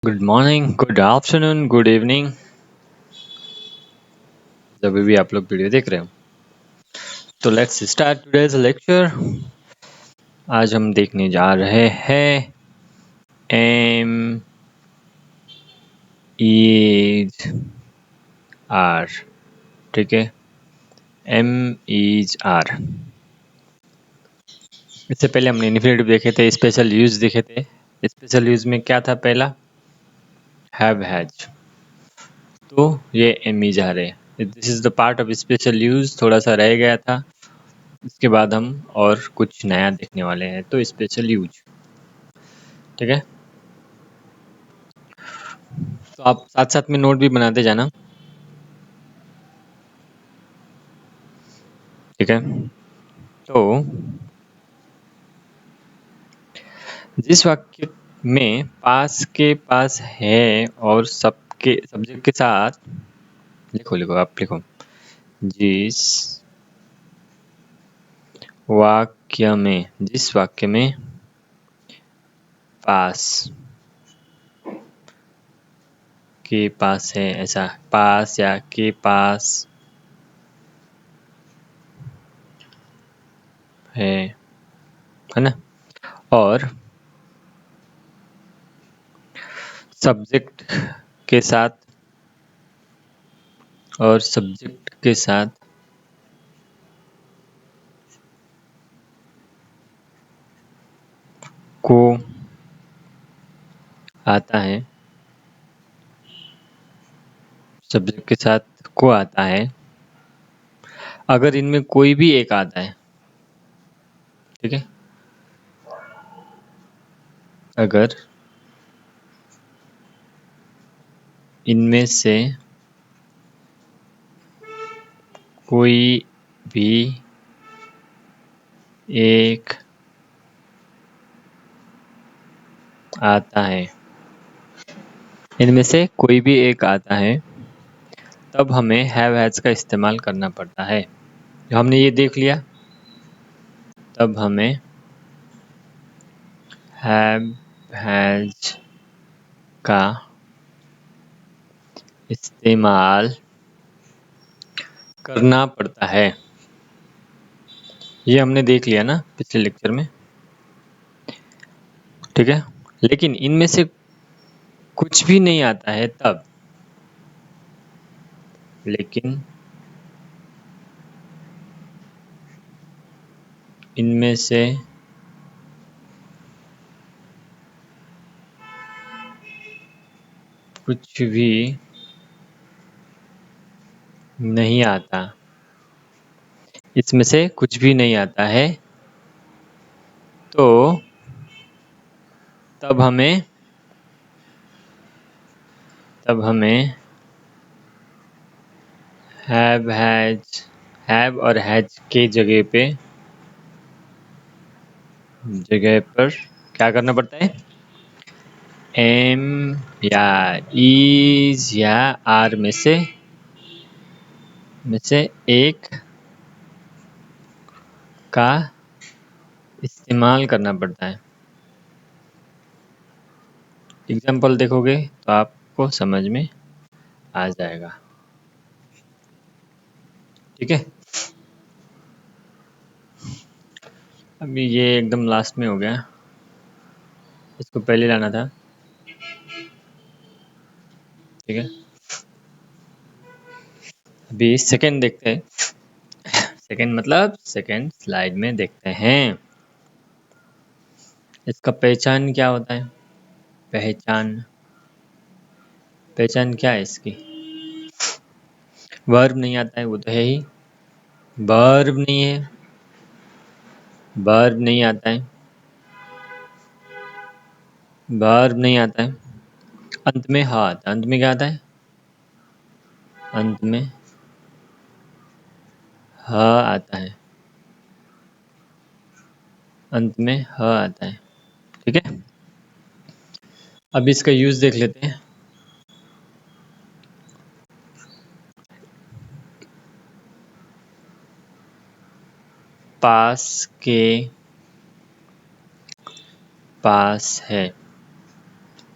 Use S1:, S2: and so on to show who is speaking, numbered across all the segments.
S1: Good morning, good afternoon, good evening, जब भी आप लोग वीडियो देख रहे हो। तो लेट्स स्टार्ट टुडेज लेक्चर। आज हम देखने जा रहे हैं एम इज आर। ठीक है, एम इज आर। इससे पहले हमने इन्फिनेटिव देखे थे, स्पेशल यूज देखे थे। स्पेशल यूज में क्या था? पहला हैव हैज। तो ये एम इज आर है। This is the part of special use, थोड़ा सा रह गया था। इसके बाद हम और कुछ नया देखने वाले हैं, तो स्पेशल यूज। ठीक है, तो आप साथ साथ में नोट भी बनाते जाना। ठीक है, तो जिस वाक्य में पास के पास है और सबके सब्जेक्ट के साथ, लिखो लिखो आप लिखो, जिस वाक्य में पास के पास है, ऐसा पास या के पास है ना, और सब्जेक्ट के साथ को आता है, सब्जेक्ट के साथ को आता है, अगर इनमें कोई भी एक आता है। ठीक है, अगर इनमें से कोई भी एक आता है, इनमें से कोई भी एक आता है, तब हमें हैव हैज का इस्तेमाल करना पड़ता है। जो हमने ये देख लिया, तब हमें हैव हैज का इस्तेमाल करना पड़ता है। ये हमने देख लिया ना पिछले लेक्चर में। ठीक है, लेकिन इनमें से कुछ भी नहीं आता है तब, लेकिन इनमें से कुछ भी नहीं आता, इसमें से कुछ भी नहीं आता है, तो तब हमें हैव और हैज के जगह पर क्या करना पड़ता है? एम या इज या आर में से एक का इस्तेमाल करना पड़ता है। एग्जाम्पल देखोगे तो आपको समझ में आ जाएगा। ठीक है, अभी ये एकदम लास्ट में हो गया, इसको पहले लाना था। ठीक है, अभी सेकंड देखते हैं। सेकंड मतलब सेकंड स्लाइड में देखते हैं। इसका पहचान क्या होता है? पहचान क्या है इसकी? वर्ब नहीं आता है, वो तो है ही। वर्ब नहीं है, वर्ब नहीं आता है, वर्ब नहीं आता है। अंत में हाँ आता है। अंत में क्या आता है? अंत में ह आता है, अंत में ह आता है। ठीक है, अब इसका यूज देख लेते हैं। पास के पास है,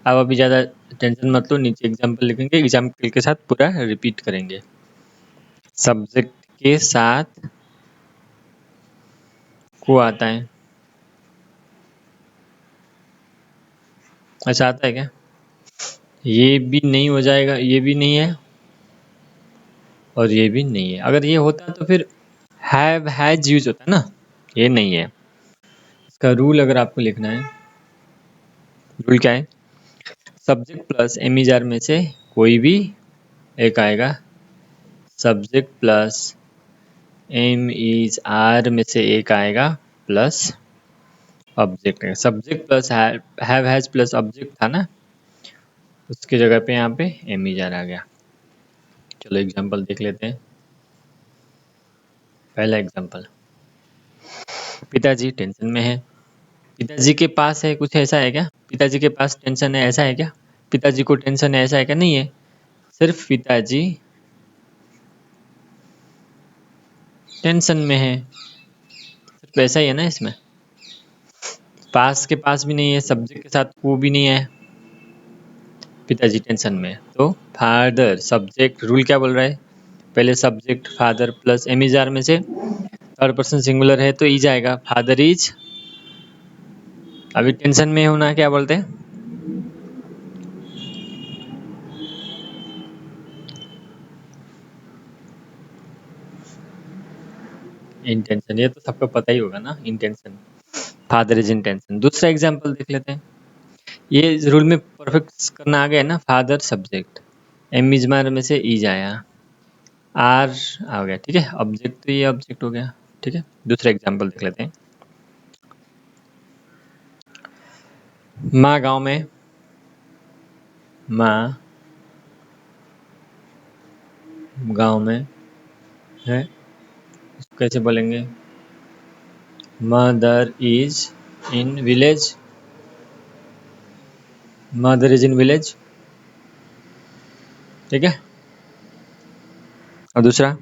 S1: अब अभी ज़्यादा टेंशन मत लो, नीचे एग्जाम्पल लिखेंगे, एग्जाम्पल के साथ पूरा रिपीट करेंगे। सब्जेक्ट के साथ को आता है, अच्छा आता है क्या? ये भी नहीं हो जाएगा, ये भी नहीं है और ये भी नहीं है। अगर ये होता तो फिर हैव हैज यूज होता ना, ये नहीं है। इसका रूल अगर आपको लिखना है, रूल क्या है? Subject plus am is are में से कोई भी एक आएगा, subject plus am is are में से एक आएगा, प्लस ऑब्जेक्ट है। Subject plus have has plus object था ना, उसकी जगह पे यहाँ पे एम इज आर आ गया। चलो एग्जांपल देख लेते हैं। पहला एग्जांपल, पिताजी टेंशन में है। पिताजी के पास है, कुछ ऐसा है क्या? पिताजी के पास टेंशन है, ऐसा है क्या? पिताजी को टेंशन है, ऐसा है क्या? नहीं है। सिर्फ पिताजी टेंशन में है, सिर्फ ऐसा ही है ना इसमें। पास के पास भी नहीं है, सब्जेक्ट के साथ वो भी नहीं है, पिताजी टेंशन में। तो फादर सब्जेक्ट, रूल क्या बोल रहा है? पहले subject father plus am is are में से थर्ड पर्सन सिंगुलर है तो इज आएगा, फादर इज। अभी टेंशन में होना क्या बोलते हैं? इंटेंशन, ये तो सबको पता ही होगा ना, इंटेंशन। Father is intention. दूसरा एग्जांपल देख लेते हैं। ये रूल में परफेक्ट करना आ गया ना, फादर सब्जेक्ट, एम इज मार में से ईज आया, आर आ गया, ठीक है। ऑब्जेक्ट तो ये ऑब्जेक्ट हो गया, ठीक है। दूसरा एग्जांपल देख लेते हैं। माँ गांव में, माँ गांव में है, कैसे बोलेंगे? Mother is in village, mother is in village, ठीक है। और दूसरा,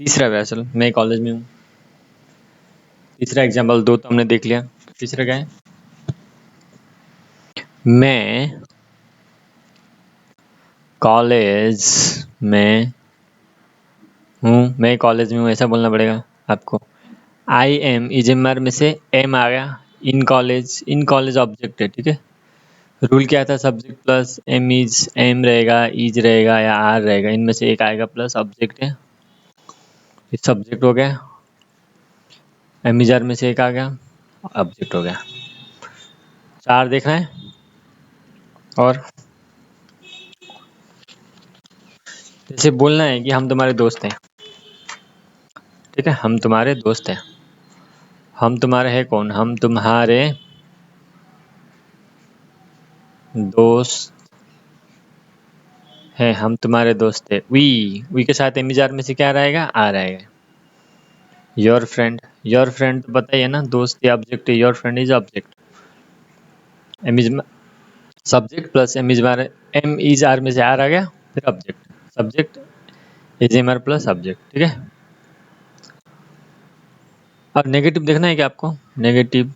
S1: तीसरा वैसल, मैं कॉलेज में हूँ। तीसरा एग्जांपल, दो तो हमने देख लिया, तीसरा क्या है? मैं कॉलेज में हूँ, मैं कॉलेज में हूँ, ऐसा बोलना पड़ेगा आपको। I am is am are में से एम आ गया, in college, in college object है, ठीक है। रूल क्या था? Subject plus am is, am रहेगा, इज रहेगा या आर रहेगा, इनमें से एक आएगा, प्लस ऑब्जेक्ट है, ये सब्जेक्ट हो गया। एम इज आर में से एक आ गया, ऑब्जेक्ट हो गया। चार देखना है। और जैसे बोलना है कि हम तुम्हारे दोस्त हैं, ठीक है, हम तुम्हारे दोस्त हैं। हम तुम्हारे है कौन? हम तुम्हारे दोस्त है, हम तुम्हारे दोस्त है। वी के साथ एम इज आर में से क्या रहेगा? आ रहेगा। योर फ्रेंड, योर फ्रेंड तो पता ही है ना, दोस्त ये ऑब्जेक्ट है, your friend is object. Am is subject plus am is are, am is are में से आर आ गया, फिर object, subject is am are plus object, ठीक है। अब नेगेटिव देखना है क्या आपको? नेगेटिव,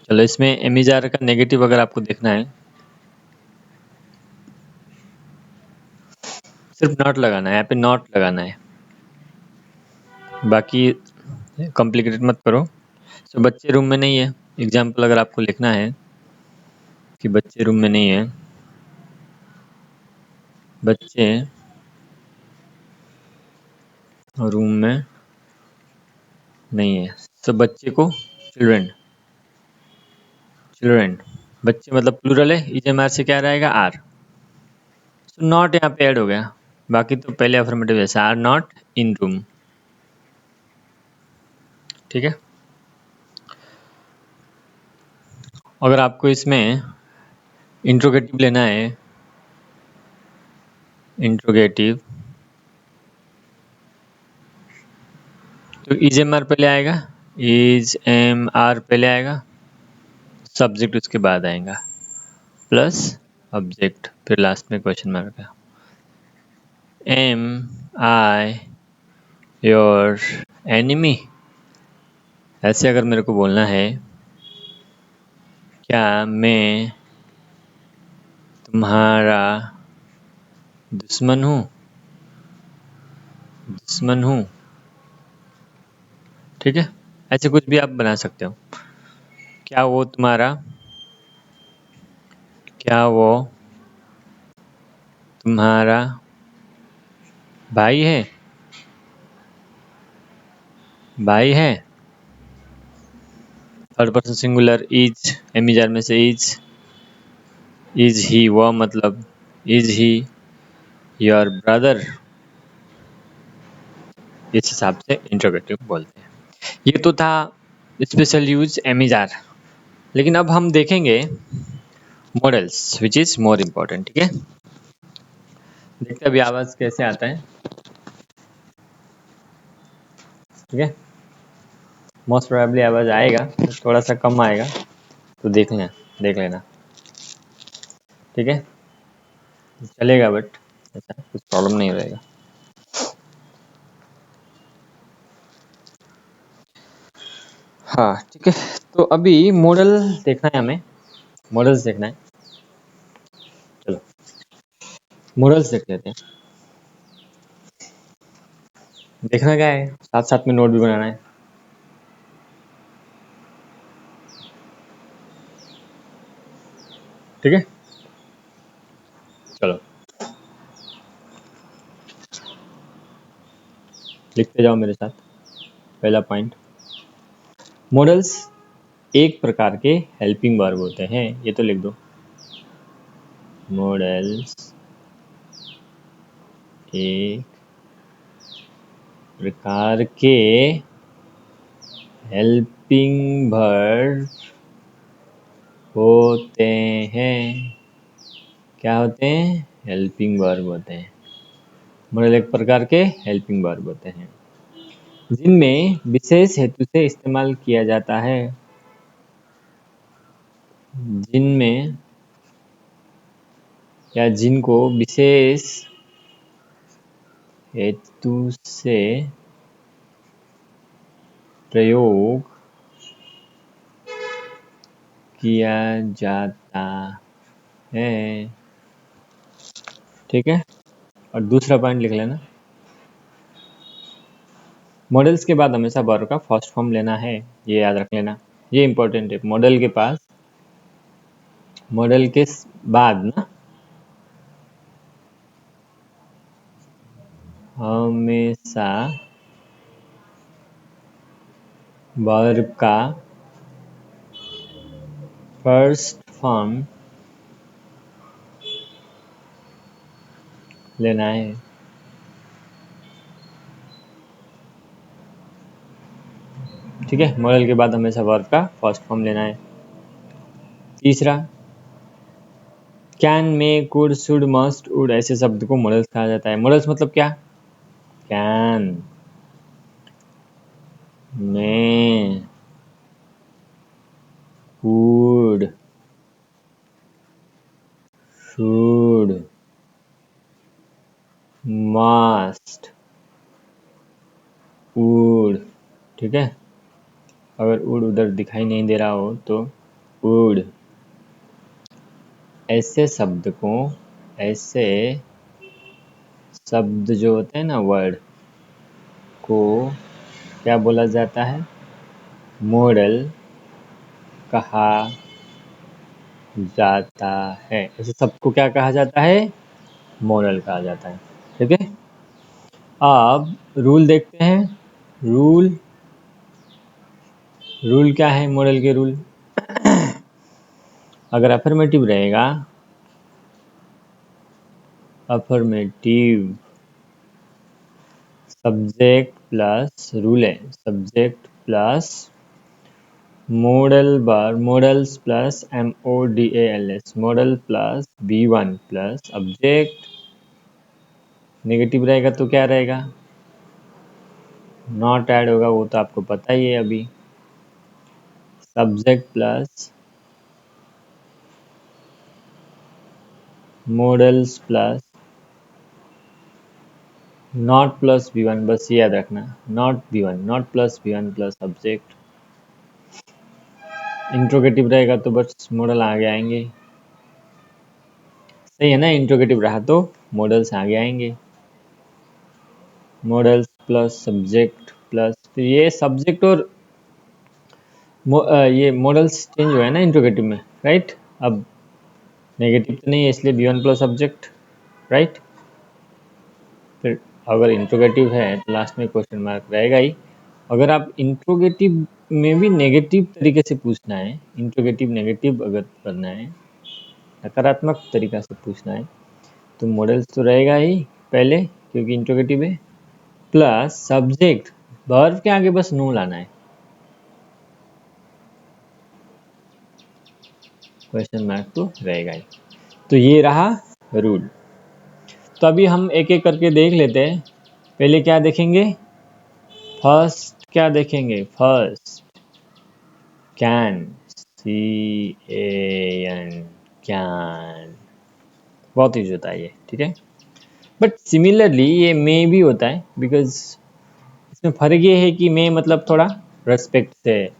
S1: चलो इसमें एम इज आर का नेगेटिव अगर आपको देखना है, सिर्फ नॉट लगाना है, यहाँ पे नॉट लगाना है, बाकी कॉम्प्लिकेटेड मत करो। तो बच्चे रूम में नहीं है, एग्जाम्पल अगर आपको लिखना है कि बच्चे रूम में नहीं है, बच्चे रूम में नहीं है, तो बच्चे को चिल्ड्रेन, चिल्ड्रेन, बच्चे मतलब प्लूरल है, इज एम आर से क्या रहेगा? आर। तो नॉट यहाँ पे ऐड हो गया, बाकी तो पहले अफर्मेटिव जैसा, आर नॉट इन रूम, ठीक है। अगर आपको इसमें इंट्रोगेटिव लेना है, इंट्रोगेटिव, तो इज एम आर पहले आएगा, इज एम आर पहले आएगा, सब्जेक्ट उसके बाद आएगा, प्लस ऑब्जेक्ट, फिर लास्ट में क्वेश्चन मार्क है। एम आई योर एनिमी, ऐसे अगर मेरे को बोलना है क्या मैं तुम्हारा दुश्मन हूँ? दुश्मन हूँ, ठीक है। ऐसे कुछ भी आप बना सकते हो। क्या वो तुम्हारा, क्या वो तुम्हारा भाई है? भाई है। थर्ड पर्सन सिंगुलर इज, एमिजार में से इज ही, वो मतलब इज ही योर ब्रदर, इस हिसाब से इंट्रोगेटिव बोलते हैं। ये तो था स्पेशल यूज एमिजार। लेकिन अब हम देखेंगे models which is more important, ठीक है। देखते हैं अभी आवाज कैसे आता है, ठीक है। मोस्ट प्रोबेबली आवाज आएगा, थोड़ा सा कम आएगा तो देख लेना, ठीक है। चलेगा, बट ऐसा कुछ प्रॉब्लम नहीं रहेगा। हाँ, ठीक है। तो अभी मॉडल देखना है हमें, मॉडल्स देखना है। चलो मॉडल्स देख लेते हैं। देखना क्या है, साथ साथ में नोट भी बनाना है, ठीक है। चलो लिखते जाओ मेरे साथ। पहला पॉइंट, मॉडल्स एक प्रकार के हेल्पिंग वर्ब होते हैं, ये तो लिख दो। मॉडल्स एक प्रकार के हेल्पिंग वर्ब होते हैं। क्या होते हैं? हेल्पिंग वर्ब होते हैं। मॉडल एक प्रकार के हेल्पिंग वर्ब होते हैं जिनमें विशेष हेतु से इस्तेमाल किया जाता है। जिनमें या जिनको विशेष हेतु से प्रयोग किया जाता है, ठीक है। और दूसरा पॉइंट लिख लेना, मॉडल्स के बाद हमेशा वर्ब का फर्स्ट फॉर्म लेना है, ये याद रख लेना, ये इंपॉर्टेंट है। मॉडल के पास, मॉडल के बाद ना हमेशा वर्ब का फर्स्ट फॉर्म लेना है, ठीक है। मॉडल के बाद हमेशा वर्ब का फर्स्ट फॉर्म लेना है। तीसरा, can, may, could, should, must, would, ऐसे शब्द को मॉडल्स कहा जाता है। मॉडल्स मतलब क्या? Can, may, could, should, must, would, ठीक है। अगर वुड उधर दिखाई नहीं दे रहा हो तो वुड, ऐसे शब्द को, ऐसे शब्द जो होते हैं ना, वर्ड को क्या बोला जाता है? मॉडल कहा जाता है। ऐसे सबको क्या कहा जाता है? मॉडल कहा जाता है, ठीक है। अब रूल देखते हैं। रूल, रूल क्या है मॉडल के रूल? अगर अफर्मेटिव रहेगा, अफर्मेटिव, सब्जेक्ट प्लस रूल है, सब्जेक्ट प्लस मॉडल बार, modals plus MODALS, modal plus B1 plus object. Negative रहेगा तो क्या रहेगा? नॉट ऐड होगा, वो तो आपको पता ही है अभी। Subject plus models plus not plus B1, बस ये याद रखना, not B1, not plus B1 plus object. Interrogative रहेगा तो बस मॉडल आगे आएंगे, सही है ना। इंट्रोगेटिव रहा तो मॉडल्स आगे आएंगे, मॉडल्स प्लस सब्जेक्ट प्लस, तो ये सब्जेक्ट और ये मॉडल्स चेंज हुआ है ना इंट्रोगेटिव में, राइट। अब नेगेटिव तो नहीं है इसलिए बी1 प्लस सब्जेक्ट, राइट। फिर अगर इंट्रोगेटिव है तो लास्ट में क्वेश्चन मार्क रहेगा ही। अगर आप इंट्रोगेटिव में भी नेगेटिव तरीके से पूछना है, इंट्रोगेटिव नेगेटिव अगर करना है, नकारात्मक तरीका से पूछना है, तो मॉडल्स तो रहेगा ही पहले क्योंकि इंट्रोगेटिव है, प्लस सब्जेक्ट, वर्ब के आगे बस नो लाना है, क्वेश्चन मार्क तो रहेगा ही। तो ये रहा रूल। तो अभी हम एक एक करके देख लेते हैं। पहले क्या देखेंगे, फर्स्ट क्या देखेंगे, फर्स्ट कैन, CAN, कैन, बहुत यूज होता है ये, ठीक है। बट सिमिलरली ये मे भी होता है, बिकॉज इसमें फर्क ये है कि मे मतलब थोड़ा रेस्पेक्ट से,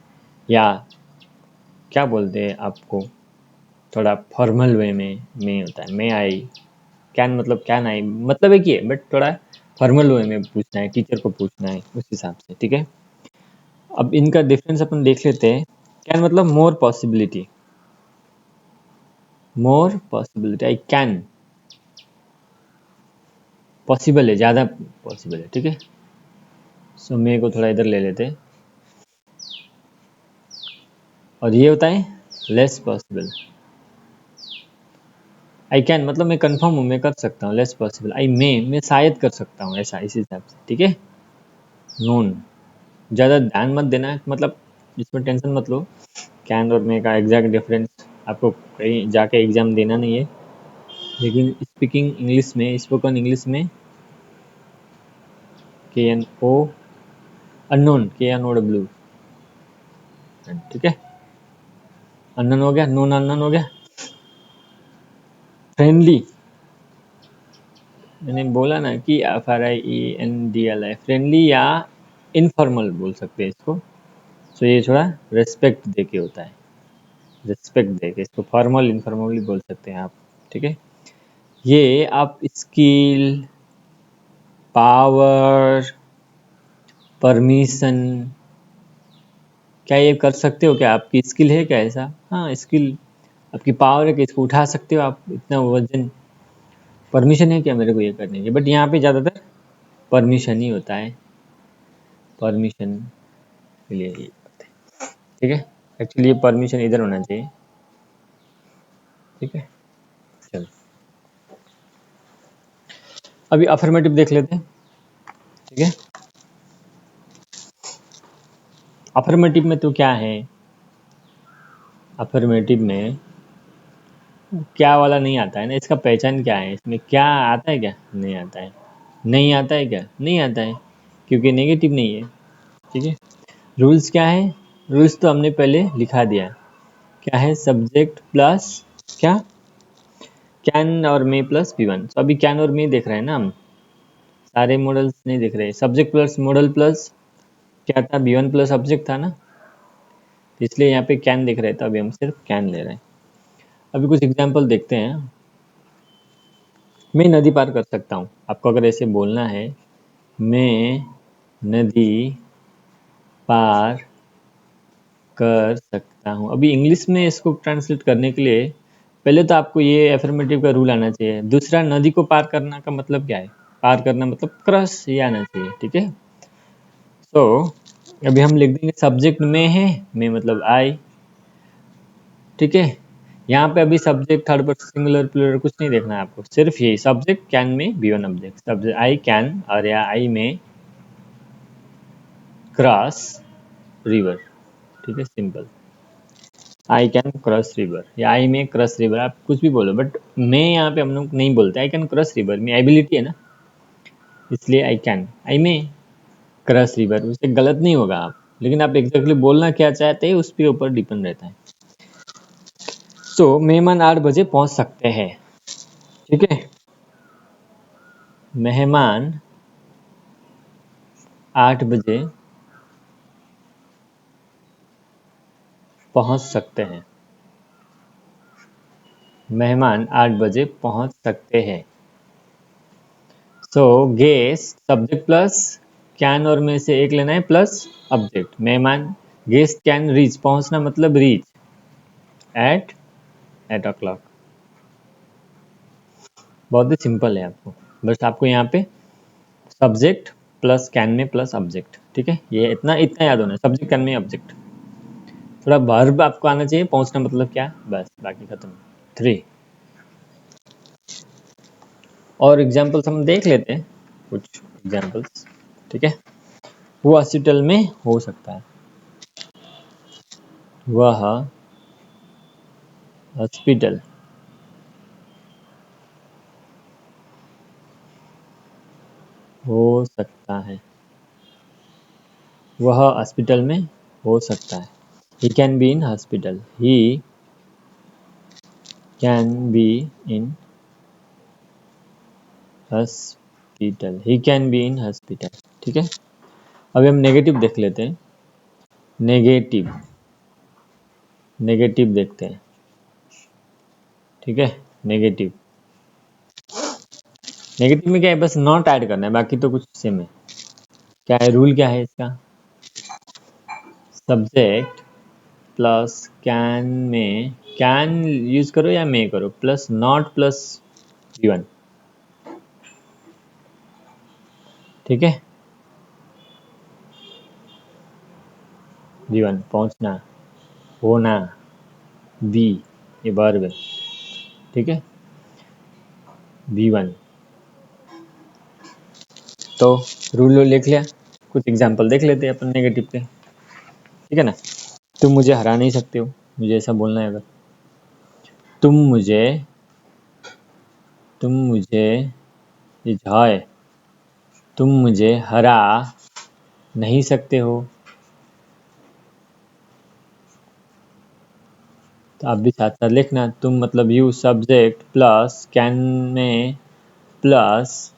S1: या क्या बोलते हैं आपको, थोड़ा फॉर्मल वे में मे होता है, मे आई। कैन मतलब कैन आई, मतलब एक ही है बट थोड़ा फॉर्मल वे में पूछना है, टीचर को पूछना है उस हिसाब से, ठीक है। अब इनका डिफरेंस अपन देख लेते हैं। कैन मतलब मोर possibility, more possibility, I can, possible है, ज़्यादा पॉसिबल है, ठीक है। सो मे को थोड़ा इधर ले लेते हैं। और ये होता है लेस पॉसिबल, आई कैन मतलब मैं कंफर्म हूँ, मैं कर सकता हूँ, लेस पॉसिबल, आई मे मैं शायद कर सकता हूँ, ऐसा इस हिसाब से, ठीक है। नोन, ज़्यादा ध्यान मत देना, मतलब इसमें टेंशन मत लो। कैन और मे का एग्जैक्ट डिफरेंस आपको कहीं जाके एग्जाम देना नहीं है, लेकिन स्पीकिंग इंग्लिश में, स्पोकन इंग्लिश में KNO, अननोन KNOW, ठीक है। अननोन हो गया, नोन अननोन हो गया। फ्रेंडली, मैंने बोला ना कि FRIENDLI, फ्रेंडली या इनफॉर्मल बोल सकते हैं इसको। सो ये थोड़ा रेस्पेक्ट दे के होता है, रिस्पेक्ट दे के, इसको फॉर्मल इनफॉर्मली बोल सकते हैं आप, ठीक है। ये आप स्किल, पावर, परमिशन, क्या ये कर सकते हो, क्या आपकी स्किल है क्या ऐसा, हाँ स्किल, आपकी पावर है कि इसको उठा सकते हो आप इतना वजन, परमिशन है क्या मेरे को ये करने की। बट यहाँ पे ज़्यादातर परमिशन ही होता है, परमिशन के लिए ये करते हैं, ठीक है। एक्चुअली ये परमिशन इधर होना चाहिए, ठीक है। चलो अभी अफर्मेटिव देख लेते हैं, ठीक है। अफर्मेटिव में तो क्या है, अफर्मेटिव में क्या वाला नहीं आता है ना, इसका पहचान क्या है, इसमें क्या आता है क्या, नहीं आता है, नहीं आता है क्या, नहीं आता है, क्योंकि नेगेटिव नहीं है, ठीक है। रूल्स क्या है, रूल्स तो हमने पहले लिखा दिया, क्या है, सब्जेक्ट प्लस क्या, कैन और मे प्लस बी1। तो अभी कैन और मे देख रहे हैं ना हम, सारे मॉडल्स नहीं देख रहे, सब्जेक्ट प्लस मॉडल प्लस क्या था, बी1 प्लस सब्जेक्ट था ना, तो इसलिए यहाँ पे कैन दिख रहे थे, अभी हम सिर्फ कैन ले रहे हैं। अभी कुछ एग्जाम्पल देखते हैं। मैं नदी पार कर सकता हूँ, आपको अगर ऐसे बोलना है, मैं नदी पार कर सकता हूँ। अभी इंग्लिश में इसको ट्रांसलेट करने के लिए पहले तो आपको ये एफर्मेटिव का रूल आना चाहिए। दूसरा, नदी को पार करना का मतलब क्या है, पार करना मतलब क्रॉस, ये आना चाहिए, ठीक है। सो अभी हम लिख देंगे सब्जेक्ट में है, में मतलब आई, ठीक है। यहाँ पे अभी subject third person singular plural कुछ नहीं देखना है आपको, सिर्फ यही subject can may B one object, subject I can और या आई में क्रॉस रिवर, ठीक है, simple. I can cross river या आई में क्रॉस रिवर, आप कुछ भी बोलो, बट मैं यहाँ पे हम लोग नहीं बोलते, आई कैन क्रॉस रिवर में एबिलिटी है ना, इसलिए आई में क्रॉस रिवर, उससे गलत नहीं होगा आप, लेकिन आप एग्जैक्टली बोलना क्या चाहते हैं उस पर ऊपर डिपेंड रहता है। सो मेहमान 8 बजे पहुंच सकते हैं, ठीक है। मेहमान 8 बजे पहुंच सकते हैं। मेहमान 8 बजे पहुंच सकते हैं। So guess subject plus can और में से एक लेना है प्लस ऑब्जेक्ट। मेहमान गेस्ट कैन रीच, पहुंचना मतलब रीच एट 8 o'clock। बहुत ही सिंपल है, आपको बस आपको यहाँ पे सब्जेक्ट प्लस कैन में प्लस ऑब्जेक्ट, ठीक है, ये इतना इतना याद होना है, सब्जेक्ट कैन में ऑब्जेक्ट। थोड़ा वर्ब आपको आना चाहिए, पहुंचना मतलब क्या, बस बाकी खत्म। 3 और एग्जाम्पल्स हम देख लेते हैं, कुछ एग्जाम्पल्स, ठीक है। वो हॉस्पिटल में हो सकता है, वह हॉस्पिटल हो सकता है, वह हॉस्पिटल में हो सकता है। He can be in hospital, he can be in hospital, he can be in hospital, ठीक है। अभी हम नेगेटिव देख लेते हैं। नेगेटिव नेगेटिव देखते हैं, ठीक है। नेगेटिव नेगेटिव में क्या है, बस नॉट ऐड करना है, बाकी तो कुछ सेम है। क्या है रूल, क्या है इसका, सब्जेक्ट प्लस कैन में कैन यूज करो या मे करो, प्लस नॉट प्लस गिवन, ठीक है। गिवन पहुंचना, होना, बी, ये वर्ब है, ठीक है। V1 तो रूल लिख लिया। कुछ एग्जांपल देख लेते हैं अपन नेगेटिव के, ठीक है ना। तुम मुझे हरा नहीं सकते हो, मुझे ऐसा बोलना है। अगर तुम मुझे ये झा है, तुम मुझे हरा नहीं सकते हो, तो आप भी साथ साथ लिखना। तुम मतलब यू, सब्जेक्ट प्लस कैन में प्लस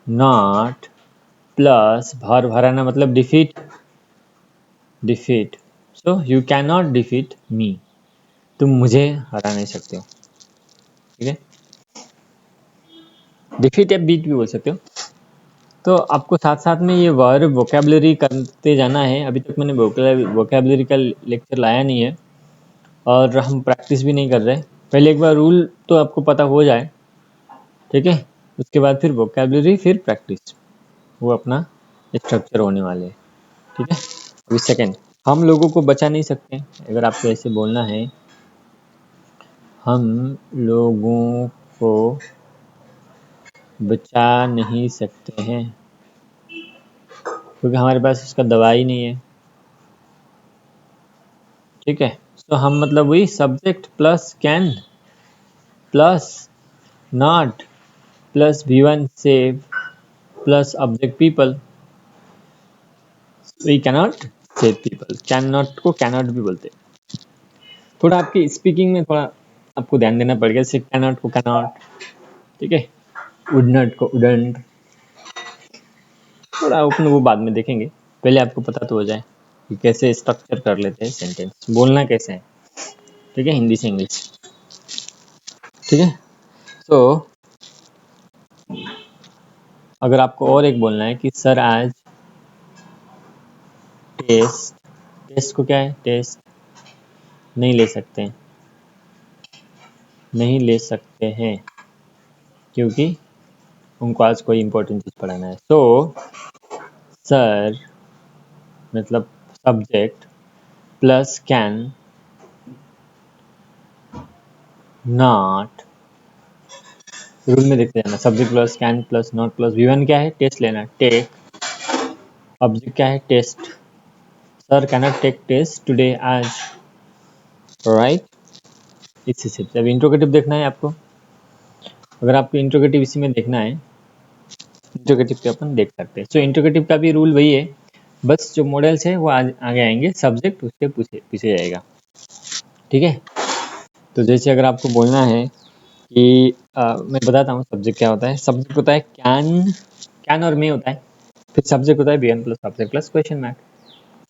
S1: नॉट प्लस वर्ब, हराना मतलब defeat, defeat. So you can not defeat me, तुम मुझे हरा नहीं सकते हो, ठीक है। डिफीट या बीट भी बोल सकते हो। तो आपको साथ साथ में ये वर्ब वोकेबलरी करते जाना है। अभी तक मैंने वोकेबलरी का लेक्चर लाया नहीं है और हम प्रैक्टिस भी नहीं कर रहे। पहले एक बार रूल तो आपको पता हो जाए, ठीक है, उसके बाद फिर वोकेबलरी फिर प्रैक्टिस, वो अपना स्ट्रक्चर होने वाले है, ठीक है। अभी सेकेंड, हम लोगों को बचा नहीं सकते, अगर आपको ऐसे बोलना है, हम लोगों को बचा नहीं सकते हैं क्योंकि हमारे पास उसका दवाई नहीं है, ठीक है। तो हम मतलब वही subject plus can plus not plus V1 say plus object people, we cannot say people, can not को कैनॉट भी बोलते हैं। थोड़ा आपकी स्पीकिंग में थोड़ा आपको ध्यान देना पड़ेगा, जैसे कैनॉट को कैनॉट, ठीक है, वुड नॉट को वुडंट, थोड़ा अपन वो बाद में देखेंगे, पहले आपको पता तो हो जाए कि कैसे स्ट्रक्चर कर लेते हैं सेंटेंस, बोलना कैसे है, ठीक है, हिंदी से इंग्लिश, ठीक है। तो अगर आपको और एक बोलना है कि सर आज टेस्ट, टेस्ट को क्या है, टेस्ट नहीं ले सकते हैं, नहीं ले सकते हैं क्योंकि उनको आज कोई इंपॉर्टेंट चीज़ पढ़ाना है। सो सर मतलब subject plus can not, rule में देखते जाना, subject plus can plus not plus V1 क्या है, टेस्ट लेना, टेक, ऑब्जेक्ट क्या है, test, sir cannot take test today आज, राइट। इस हिसाब से अब इंट्रोगेटिव देखना है आपको। अगर आपको इंट्रोगेटिव इसी में देखना है, इंट्रोगेटिव पे अपन देख सकते हैं। सो इंट्रोगेटिव का भी रूल वही है, बस जो मॉडल्स है वो आगे आएंगे, सब्जेक्ट उसके पीछे पीछे जाएगा, ठीक है। तो जैसे अगर आपको बोलना है कि मैं बताता हूँ सब्जेक्ट क्या होता है। सब्जेक्ट होता है कैन, कैन और मे होता है, फिर सब्जेक्ट होता है V1 plus object plus question mark,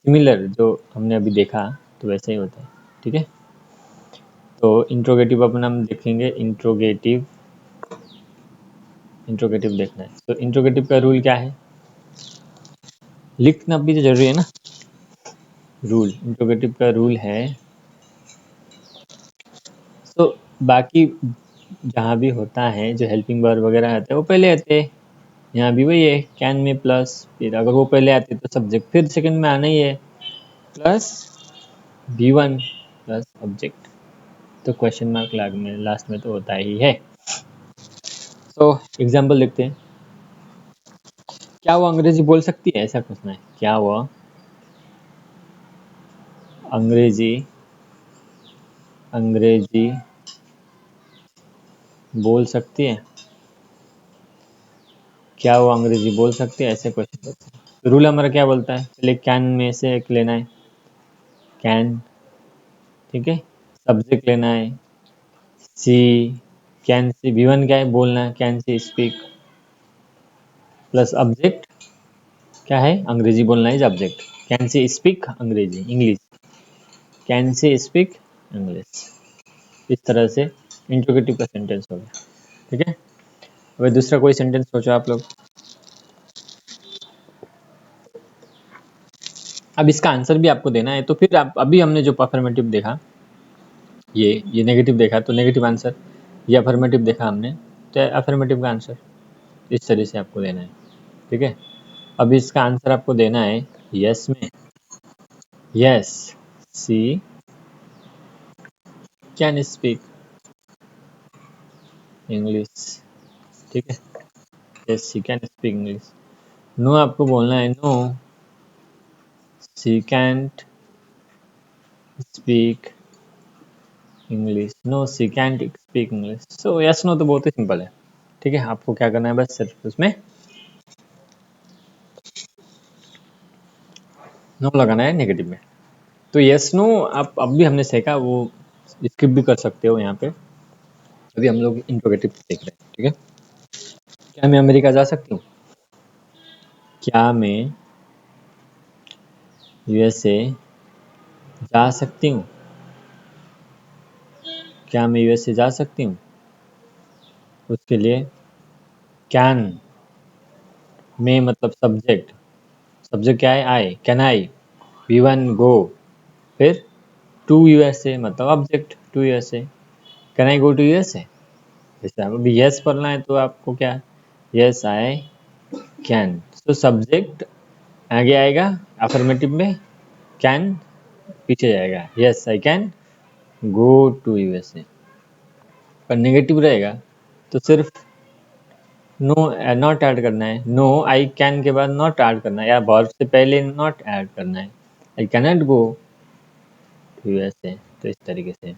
S1: similar जो हमने अभी देखा तो वैसे ही होता है, ठीक है। तो इंट्रोगेटिव अपन हम देखेंगे, इंट्रोगेटिव देखना है। तो इंट्रोगेटिव का रूल क्या है, लिखना भी तो जरूरी है ना। रूल, इंट्रोगेटिव का रूल है, तो बाकी जहाँ भी होता है जो हेल्पिंग वर्ब वगैरह आते हैं वो पहले आते हैं, यहाँ भी वही है, कैन में प्लस, फिर अगर वो पहले आते तो सब्जेक्ट फिर सेकंड में आना ही है, प्लस V1 प्लस ऑब्जेक्ट, तो क्वेश्चन मार्क लास्ट में तो होता ही है। तो एग्जाम्पल देखते हैं, क्या वो अंग्रेजी बोल सकती है, ऐसा पूछना है, क्या वो अंग्रेजी बोल सकती है, क्या वो अंग्रेजी बोल सकती है, ऐसे क्वेश्चन करते हैं। तो रूल हमारा क्या बोलता है, चलिए कैन में से एक लेना है, कैन, ठीक है, सब्जेक्ट लेना है सी, कैन सी, V1 क्या है, बोलना है, can she speak, plus object क्या है, अंग्रेजी बोलना is object, can she speak अंग्रेजी, English, can she speak English. इस तरह से इंट्रोगेटिव का सेंटेंस हो गया, ठीक है। अब दूसरा कोई सेंटेंस सोचो आप लोग। अब इसका आंसर भी आपको देना है, तो फिर आप, अभी हमने जो अफर्मेटिव देखा, ये नेगेटिव देखा तो नेगेटिव आंसर, ये अफर्मेटिव देखा हमने तो अफर्मेटिव का आंसर, इस तरह से आपको देना है, ठीक है। अब इसका आंसर आपको देना है यस में, yes she can speak English, ठीक है, yes she can speak English. No आपको बोलना है no she can't speak English, no she can't speak English. So yes no तो बहुत ही सिंपल है, ठीक है। आपको क्या करना है, बस सिर्फ उसमें नो लगाना है नेगेटिव में। तो यस नो आप अब भी हमने सीखा, वो स्किप भी कर सकते हो यहाँ पे, अभी हम लोग इंट्रोगेटिव देख रहे हैं, ठीक है। क्या मैं अमेरिका जा सकती हूँ, क्या मैं यूएसए जा सकती हूँ, क्या मैं यूएसए जा सकती हूँ, उसके लिए कैन में मतलब सब्जेक्ट, सब्जेक्ट क्या है, आई, कैन आई, V1 गो, फिर टू यूएसए मतलब object to USA, can I go to USA. जैसे अभी यस पढ़ना है तो आपको क्या, यस आई कैन, तो सब्जेक्ट आगे आएगा अफर्मेटिव में, कैन पीछे जाएगा, yes I can go to USA. पर नेगेटिव रहेगा तो सिर्फ नो नॉट ऐड करना है, नो आई कैन के बाद नॉट ऐड करना है, या वर्ब से पहले नॉट ऐड करना है, I cannot go to USA, तो इस तरीके से,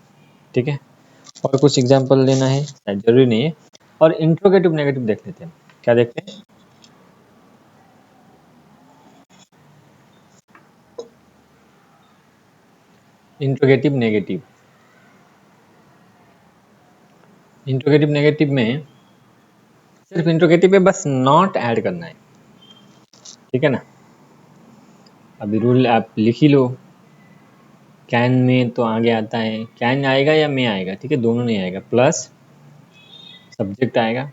S1: ठीक है। और कुछ एग्जांपल लेना है शायद जरूरी नहीं है। और इंट्रोगेटिव नेगेटिव देख लेते हैं, क्या देखते हैं, इंट्रोगेटिव नेगेटिव। इंट्रोगेटिव नेगेटिव में सिर्फ इंट्रोगेटिव में बस नॉट ऐड करना है, ठीक है ना। अभी रूल आप लिख ही लो, कैन में तो आगे आता है, कैन आएगा या में आएगा, ठीक है, दोनों नहीं आएगा, प्लस सब्जेक्ट आएगा,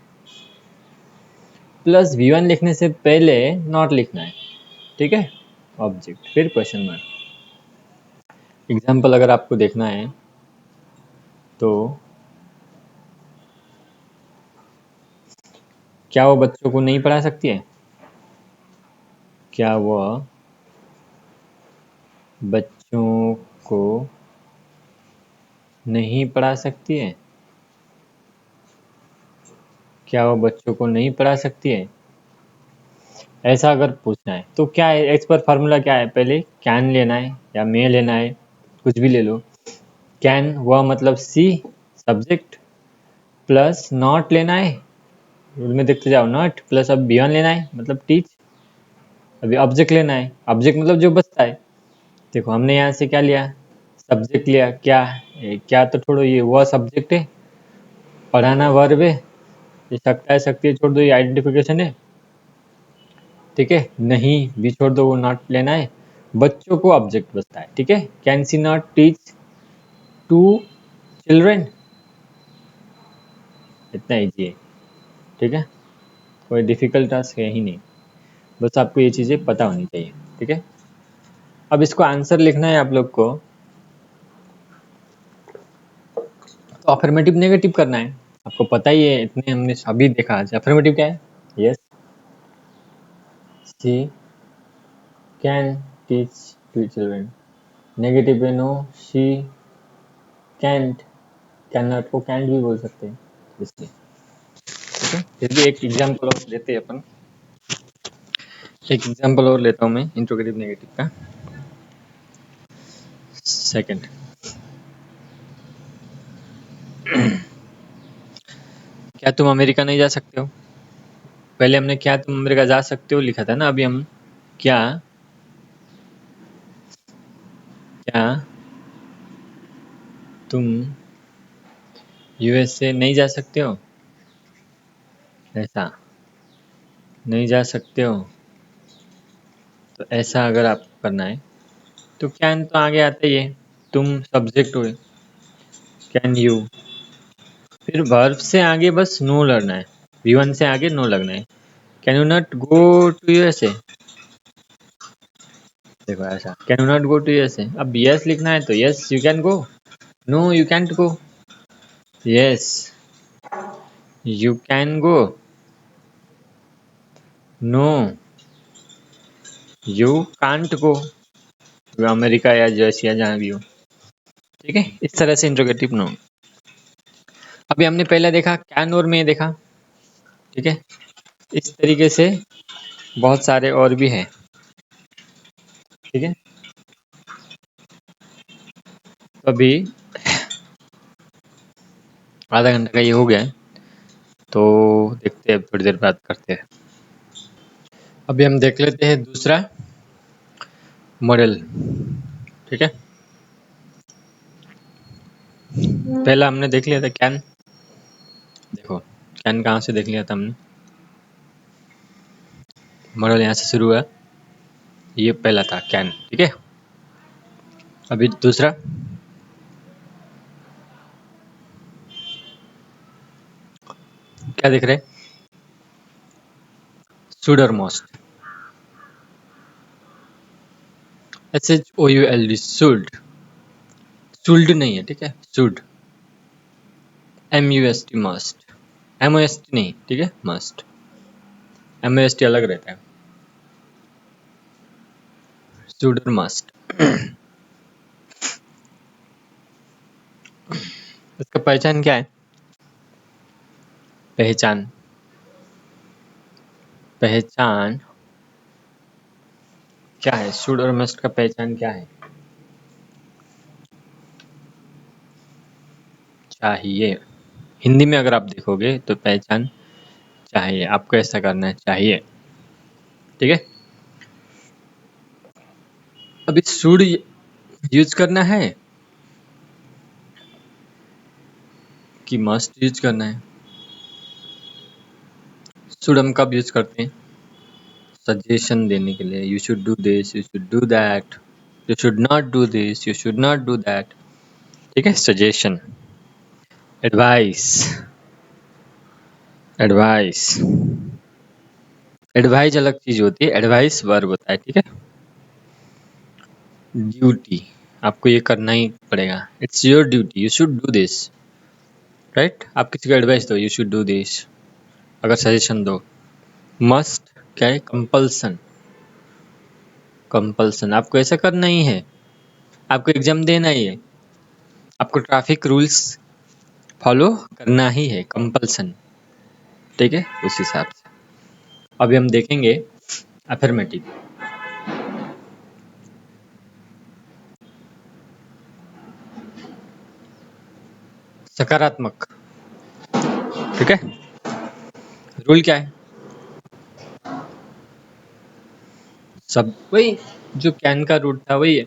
S1: प्लस V1 लिखने से पहले नॉट लिखना है, ठीक है, ऑब्जेक्ट, फिर क्वेश्चन मार्क। एग्जाम्पल अगर आपको देखना है तो, क्या वो बच्चों को नहीं पढ़ा सकती है, क्या वह बच्चों को नहीं पढ़ा सकती है, क्या वो बच्चों को नहीं पढ़ा सकती है, ऐसा अगर पूछना है तो क्या है, एज पर फार्मूला क्या है, पहले कैन लेना है या मे लेना है, कुछ भी ले लो, कैन वह मतलब सी सब्जेक्ट, प्लस नॉट लेना है, रूल में देखते जाओ, नॉट प्लस अब बियॉन्ड लेना है मतलब टीच, अभी ऑब्जेक्ट लेना है, ऑब्जेक्ट मतलब जो बचता है, देखो हमने यहाँ से क्या लिया, सब्जेक्ट लिया, क्या क्या तो छोड़ो, ये वह सब्जेक्ट है, पढ़ाना वर्ब है, ये सकता है सकती है छोड़ दो, ये आइडेंटिफिकेशन है, ठीक है, नहीं भी छोड़ दो, वो नॉट लेना है, बच्चों को ऑब्जेक्ट बचता है, ठीक है, can C not teach 2 children, इतना ईजी है, ठीक है, कोई डिफिकल्ट टास्क है ही नहीं, बस आपको ये चीज़ें पता होनी चाहिए, ठीक है। अब इसको आंसर लिखना है आप लोग को, तो अफर्मेटिव नेगेटिव करना है, आपको पता ही है, इतने हमने अभी देखा आज। अफर्मेटिव क्या है? Yes, she can teach 2 children. Negative है no, she can't, can not को कैंट भी बोल सकते हैं, इसलिए, ठीक है। फिर भी एक एग्जाम्पल और लेते हैं अपन, एक एग्जाम्पल और लेता हूँ मैं इंट्रोगेटिव नेगेटिव का। सेकंड, क्या तुम अमेरिका नहीं जा सकते हो? पहले हमने क्या तुम अमेरिका जा सकते हो लिखा था ना, अभी हम क्या क्या तुम यूएसए नहीं जा सकते हो, ऐसा नहीं जा सकते हो, तो ऐसा अगर आपको करना है तो कैन तो आगे आता ही है, तुम सब्जेक्ट हुए, कैन यू, फिर वर्ब से आगे बस नो लगना है, V1 से आगे नो लगना है। Can you not go to USA, देखो ऐसा, can you not go to USA. अब यस लिखना है तो yes you can go, no you can't go, yes you can go, no you can't go, America या जर्सिया जहाँ भी हो, ठीक है। इस तरह से इंट्रोगेटिव नाउन। अभी हमने पहले देखा कैन और में देखा, ठीक है। इस तरीके से बहुत सारे और भी हैं, ठीक है। तो अभी आधा घंटा का ये हो गया है, तो देखते हैं, थोड़ी देर बात करते हैं। अभी हम देख लेते हैं दूसरा मॉडल, ठीक है। पहला हमने देख लिया था कैन, देखो कैन कहाँ से देख लिया था हमने, मॉडल यहाँ से शुरू हुआ, ये पहला था कैन, ठीक है। अभी दूसरा क्या देख रहे हैं, शुड और मोस्ट, SHOULD, शुड, शुल्ड नहीं है, ठीक है, शुड, MUST मस्ट, MOST नहीं, ठीक है, मस्ट, MOST अलग रहता है, शुड और मस्ट। इसका पहचान क्या है, पहचान, पहचान क्या है, शुड और मस्ट का पहचान क्या है, चाहिए। हिंदी में अगर आप देखोगे तो पहचान चाहिए, आपको ऐसा करना है, चाहिए, ठीक है। अभी शुड यूज करना है कि मस्ट यूज करना है? शुड हम कब यूज करते हैं, सजेशन देने के लिए, you should do this, you should do that, you should not do this, you should not do that, ठीक है, सजेशन। एडवाइस, एडवाइस, एडवाइस अलग चीज होती है, एडवाइस वर्ब होता है, ठीक है। ड्यूटी, आपको ये करना ही पड़ेगा, it's your duty, you should do this, right. आप किसी को एडवाइस दो, यू शुड डू दिस, अगर सजेशन दो। मस्ट क्या है, कंपल्सन, कंपल्सन, आपको ऐसा करना ही है, आपको एग्जाम देना ही है, आपको ट्रैफिक रूल्स फॉलो करना ही है, कंपल्सन, ठीक है, उस हिसाब से। अभी हम देखेंगे अफर्मेटिव, सकारात्मक, ठीक है। रूल क्या है, सब वही जो कैन का रूल था वही है,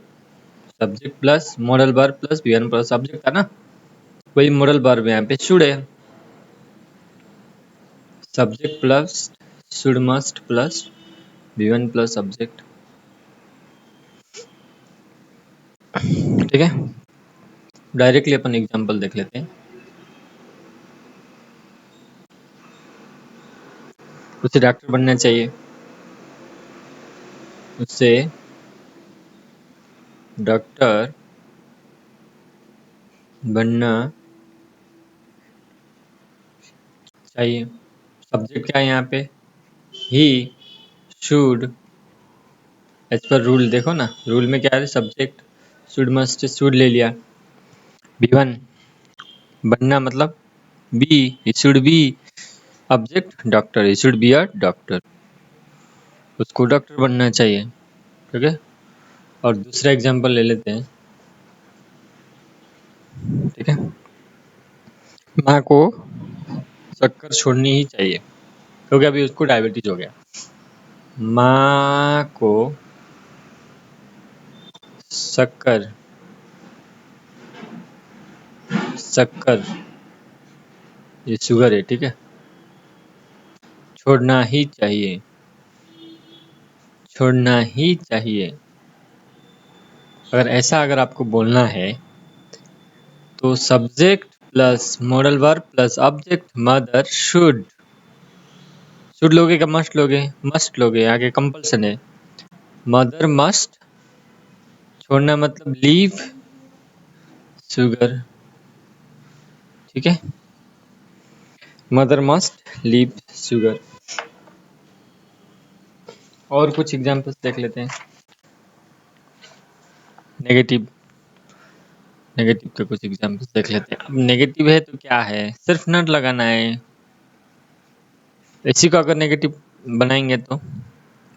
S1: subject plus modal verb plus V1 plus subject था ना, वही मॉडल वर्ब यहाँ पे शुड है, subject plus should must plus V1 plus subject, ठीक है। डायरेक्टली अपन एग्जांपल देख लेते हैं। उसे डॉक्टर बनना चाहिए, उससे डॉक्टर बनना चाहिए। सब्जेक्ट क्या है यहाँ पे? He should, as per rule. देखो ना, रूल में क्या है? सब्जेक्ट शुड, मस्ट, शुड ले लिया। B1 बनना मतलब be, it should be object doctor, it should be a doctor, उसको डॉक्टर बनना चाहिए। ठीक है, और दूसरा एग्जांपल ले लेते हैं। ठीक है, माँ को शक्कर छोड़नी ही चाहिए क्योंकि अभी उसको डायबिटीज हो गया। माँ को शक्कर शक्कर ये शुगर है, ठीक है, छोड़ना ही चाहिए, छोड़ना ही चाहिए। अगर आपको बोलना है तो subject plus modal verb plus object mother should. Should लोगे क्या मस्ट लोगे? मस्ट लोगे, आगे कंपल्सन है। मदर मस्ट, छोड़ना मतलब लीव शुगर। ठीक है, मदर मस्ट लीव शुगर। और कुछ एग्जांपल्स देख लेते हैं। नेगेटिव नेगेटिव के कुछ एग्जांपल्स देख लेते हैं। अब नेगेटिव है तो क्या है? सिर्फ नॉट लगाना है। इसी को अगर नेगेटिव बनाएंगे तो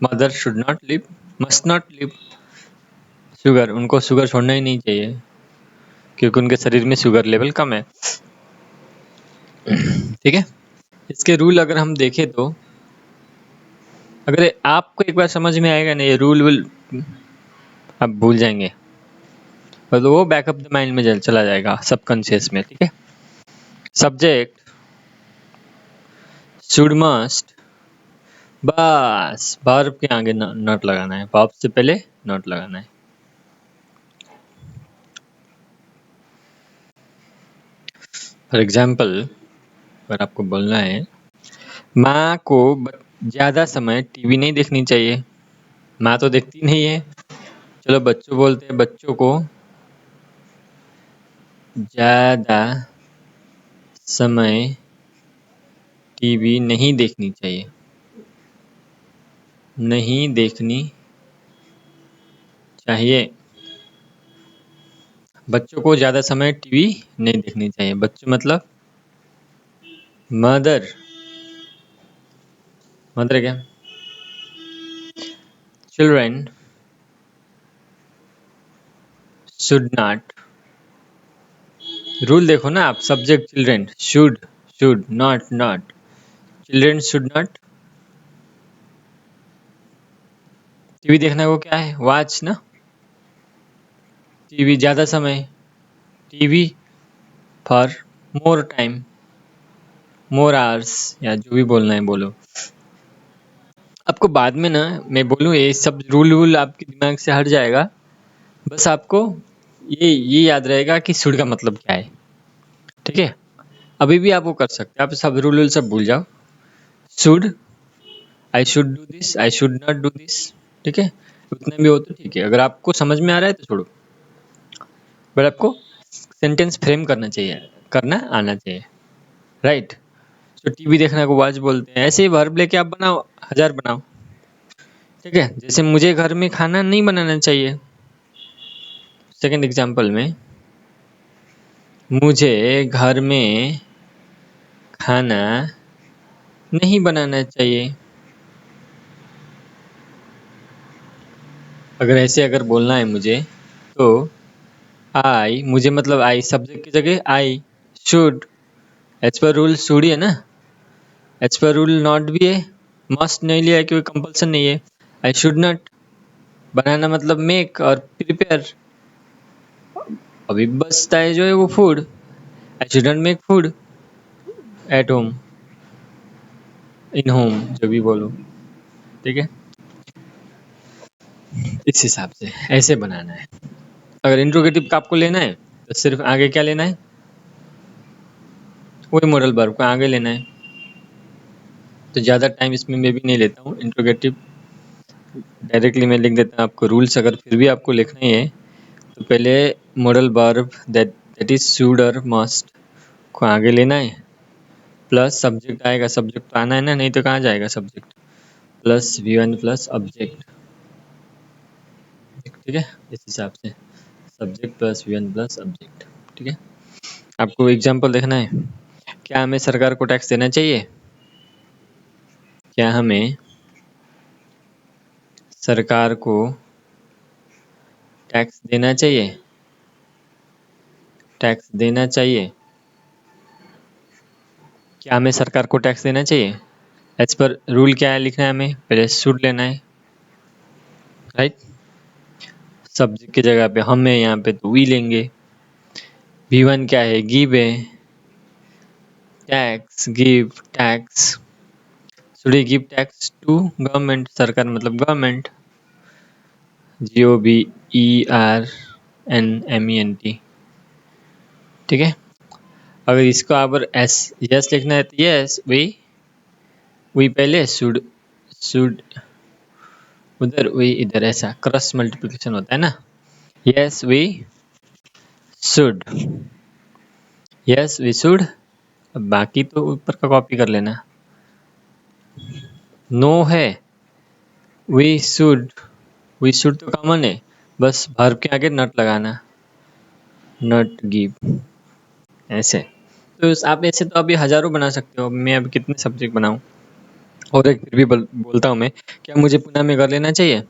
S1: mother should not live, must not live sugar, उनको शुगर छोड़ना ही नहीं चाहिए क्योंकि उनके शरीर में शुगर लेवल कम है। ठीक है, इसके रूल अगर हम देखें तो अगर आपको एक बार समझ में आएगा ना ये रूल आप भूल जाएंगे, तो वो बैकअप द माइंड में चला जाएगा, सबकॉन्शियस में। ठीक है, सब्जेक्ट शुड मस्ट, बस वर्ब के आगे नॉट लगाना है, वर्ब से पहले नॉट लगाना है। फॉर एग्जाम्पल अगर आपको बोलना है माँ को ज़्यादा समय टीवी नहीं देखनी चाहिए, माँ तो देखती नहीं है, चलो बच्चों बोलते हैं, बच्चों को ज़्यादा समय टीवी नहीं देखनी चाहिए, नहीं देखनी चाहिए। बच्चों को ज़्यादा समय टीवी नहीं देखनी चाहिए। बच्चों मतलब मदर, मदर क्या? चिल्ड्रन शुड नॉट, रूल देखो ना आप, subject children, should not not, children should not TV देखना को क्या है? वॉच ना, टीवी ज़्यादा समय, TV for more time, more hours, या जो भी बोलना है बोलो। आपको बाद में ना मैं बोलूँ ये सब रूल आपके दिमाग से हट जाएगा, बस आपको ये याद रहेगा कि शुड का मतलब क्या है। ठीक है, अभी भी आप वो कर सकते हैं, आप सब रूल सब भूल जाओ। Should, I should do this, I should not do this. ठीक है, उतना भी हो तो ठीक है, अगर आपको समझ में आ रहा है तो छोड़ो, बट आपको सेंटेंस फ्रेम करना चाहिए, करना आना चाहिए। राइट, तो टीवी देखना को वॉच बोलते हैं, ऐसे ही वर्ब लेके आप बनाओ, 1000 बनाओ। ठीक है, जैसे मुझे घर में खाना नहीं बनाना चाहिए, सेकंड एग्जांपल में मुझे घर में खाना नहीं बनाना चाहिए। अगर बोलना है मुझे तो आई, मुझे मतलब आई सब्जेक्ट की जगह I should, as per rule should ही है ना, एज पर रूल नॉट भी है, मस्ट नहीं लिया है क्योंकि कंपल्सन नहीं है। आई शुड नॉट, बनाना मतलब मेक और प्रिपेयर, अभी बचता है जो है वो food, I should not make food at home, in home, जो भी बोलो। ठीक है, इस हिसाब से ऐसे बनाना है। अगर इंट्रोगेटिव का आपको लेना है तो सिर्फ आगे क्या लेना है, वही मॉडल वर्ब को आगे लेना है। तो ज़्यादा टाइम इसमें मैं भी नहीं लेता हूँ। इंट्रोगेटिव डायरेक्टली मैं लिख देता हूँ। आपको रूल्स अगर फिर भी आपको लिखना ही है तो पहले modal verb that is should और मस्ट को आगे लेना है, प्लस सब्जेक्ट आएगा। सब्जेक्ट तो आना है ना, नहीं तो कहाँ जाएगा subject, plus V1 plus object. ठीक है, इस हिसाब से subject plus V1 plus object. ठीक है, आपको एग्जांपल देखना है। क्या हमें सरकार को टैक्स देना चाहिए? क्या हमें सरकार को टैक्स देना चाहिए? टैक्स देना चाहिए। क्या हमें सरकार को टैक्स देना चाहिए? एज पर रूल क्या है लिखना है, हमें पहले शुड लेना है, राइट। सब्जेक्ट की जगह पे हम है यहाँ पे तो वी लेंगे। V1 क्या है, गिव है, tax, give tax. Should he give tax to government, सरकार मतलब गवर्नमेंट, GOVERNMENT। ठीक है, अगर इसको अगर एस यस लिखना है तो यस वी पहले शुड उधर वी इधर, ऐसा क्रॉस मल्टीप्लिकेशन होता है ना। Yes we should, yes we should. अब बाकी तो ऊपर का कॉपी कर लेना। नो है, वी शुड तो कॉमन है, बस वर्ब के आगे नॉट लगाना, नॉट गिव, ऐसे। तो आप ऐसे तो अभी हजारों बना सकते हो। मैं अभी कितने सब्जेक्ट बनाऊं। और एक फिर भी बोलता हूँ मैं, क्या मुझे पुणे में घर लेना चाहिए?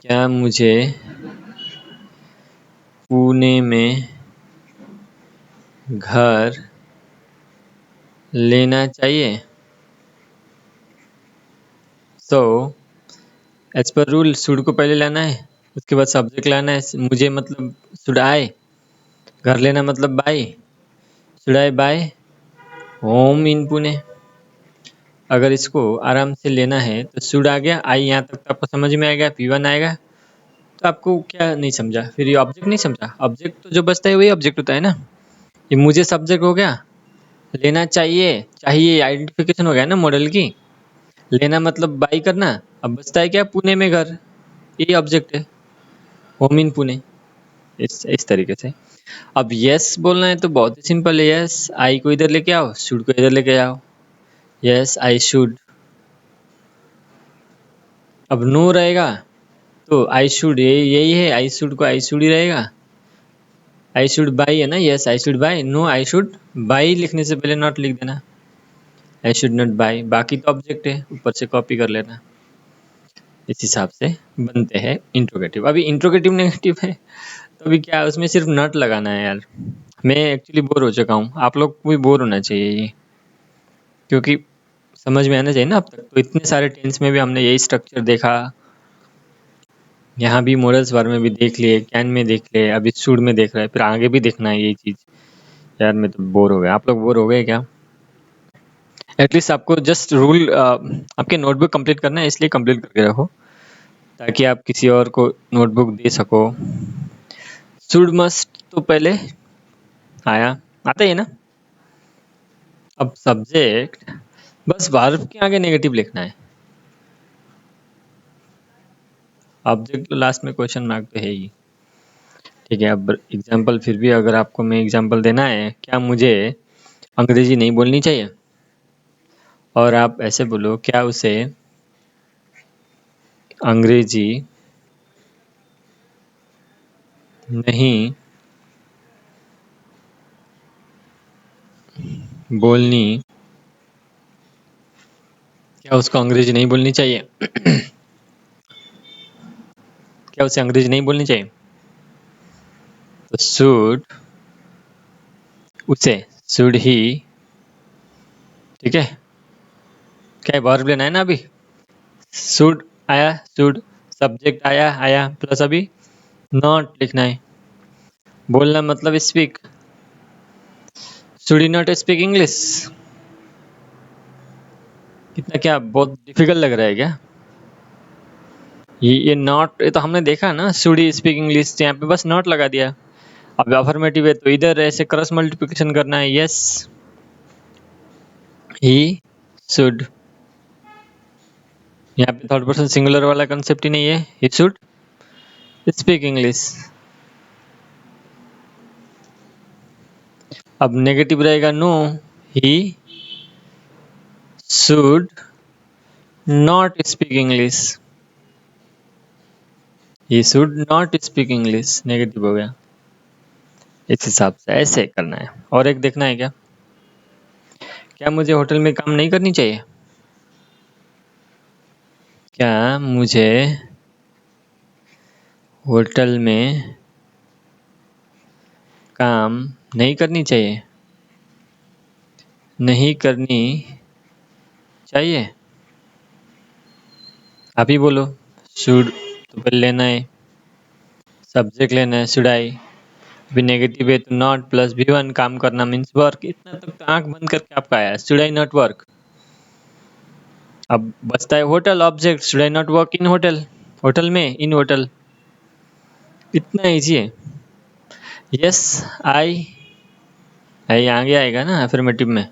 S1: क्या मुझे पुणे में घर लेना चाहिए? So as per rule should को पहले लाना है, उसके बाद सब्जेक्ट लाना है। मुझे मतलब शुड आई, घर लेना मतलब buy, should I buy home in Pune. अगर इसको आराम से लेना है तो शुड आ गया, आई यहाँ तक तो आपको समझ में आएगा, V1 आएगा। तो आपको क्या नहीं समझा फिर, ये ऑब्जेक्ट नहीं समझा। ऑब्जेक्ट तो जो बचता है वही ऑब्जेक्ट होता है ना। ये मुझे सब्जेक्ट हो गया, लेना चाहिए, चाहिए आइडेंटिफिकेशन हो गया ना मॉडल की। लेना मतलब बाई करना। अब बचता है क्या, पुणे में घर, ये ऑब्जेक्ट है, होम इन पुणे। इस तरीके से। अब यस बोलना है तो बहुत ही सिंपल है। यस आई को इधर लेके आओ, शुड को इधर लेके आओ, यस आई शुड। अब नो रहेगा तो आई शुड, यही है, आई शुड को आई शुड ही रहेगा। आई शुड बाई है ना, yes I should buy. No I should buy लिखने से पहले नॉट लिख देना, आई शुड नॉट बाई। बाकी तो ऑब्जेक्ट है, ऊपर से कॉपी कर लेना। इस हिसाब से बनते हैं इंट्रोगेटिव। अभी इंट्रोगेटिव नेगेटिव है तो अभी क्या, उसमें सिर्फ नॉट लगाना है यार। मैं एक्चुअली बोर हो चुका हूँ, आप लोग को भी बोर होना चाहिए ये, क्योंकि समझ में आना चाहिए ना अब तक। तो इतने सारे टेंस में भी हमने यही स्ट्रक्चर देखा, यहाँ भी मॉडल्स बारे में भी देख लिए, कैन में देख लिए, अभी शुड में देख रहा है, फिर आगे भी देखना है यही चीज़। यार मैं तो बोर हो गया, आप लोग बोर हो गए क्या? एटलीस्ट आपको जस्ट रूल आपके नोटबुक कंप्लीट करना है, इसलिए कंप्लीट करके रखो ताकि आप किसी और को नोटबुक दे सको। शुड मस्ट तो पहले आया, आता ही है ना। अब सब्जेक्ट बस वर्ब के आगे नेगेटिव लिखना है, ऑब्जेक्ट तो लास्ट में क्वेश्चन मार्क तो है ही। ठीक है, अब एग्जांपल फिर भी अगर आपको मैं एग्जांपल देना है, क्या मुझे अंग्रेजी नहीं बोलनी चाहिए? और आप ऐसे बोलो, क्या उसे अंग्रेजी नहीं बोलनी, क्या उसको अंग्रेजी नहीं बोलनी चाहिए? क्या उसे अंग्रेजी नहीं बोलनी चाहिए? तो शुड, उसे शुड ही। ठीक है, क्या वर्ब लेना है ना अभी। शुड आया, शुड सब्जेक्ट आया आया, प्लस अभी नॉट लिखना है। बोलना मतलब speak, should he not speak English. कितना क्या बहुत डिफिकल्ट लग रहा है क्या? ये नॉट, ये तो हमने देखा ना, शुड ही स्पीक इंग्लिश, यहाँ पे बस नॉट लगा दिया। अब अफर्मेटिव है तो इधर ऐसे क्रॉस मल्टीप्लिकेशन करना है, यस ही शुड। यहाँ पे थर्ड पर्सन सिंगुलर वाला कंसेप्ट ही नहीं है, ही शुड स्पीक इंग्लिश। अब नेगेटिव रहेगा no, he should not speak English, he should not speak English, negative हो गया। इस हिसाब से ऐसे करना है। और एक देखना है क्या, क्या मुझे होटल में काम नहीं करनी चाहिए? क्या मुझे होटल में काम नहीं करनी चाहिए? नहीं करनी चाहिए। आप ही बोलो। शुड तो पहले लेना है, सब्जेक्ट लेना है शुड आई, अभी नेगेटिव है तो नॉट प्लस V1, काम करना मीन्स वर्क। इतना तक तो आंख बंद करके आपका आया, शुड आई नॉट वर्क। अब बचता है hotel object, should I not work in hotel, hotel में, इन होटल। इतना ईजी है। यस आई, आई आगे आएगा ना अफर्मेटिव में,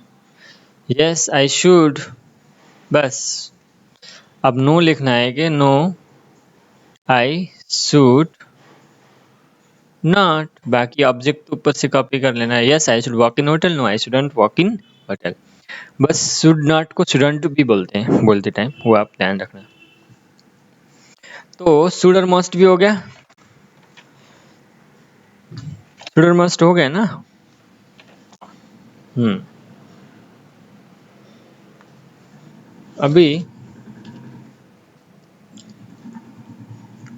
S1: यस आई शुड, बस। अब नो लिखना है कि नो आई शुड नॉट, बाकी ऑब्जेक्ट तो ऊपर से कॉपी कर लेना है। Yes I should walk in hotel, no I shouldn't walk in hotel. बस शुड नॉट को शुडंट भी बोलते हैं बोलते टाइम, वो आप ध्यान रखना। तो शुड और मस्ट भी हो गया, शुड और मस्ट हो गया ना। अभी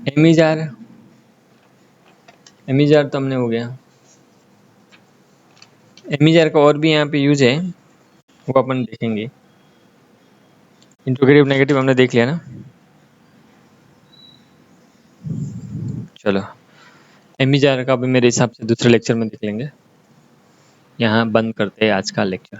S1: एमिजार, एमिजार तो हमने हो गया। एमिजार का और भी यहाँ पे यूज है, वो अपन देखेंगे। इंट्रोगेटिव नेगेटिव हमने देख लिया ना। चलो एमिजार का अभी मेरे हिसाब से दूसरे लेक्चर में देख लेंगे। यहाँ बंद करते हैं आज का लेक्चर।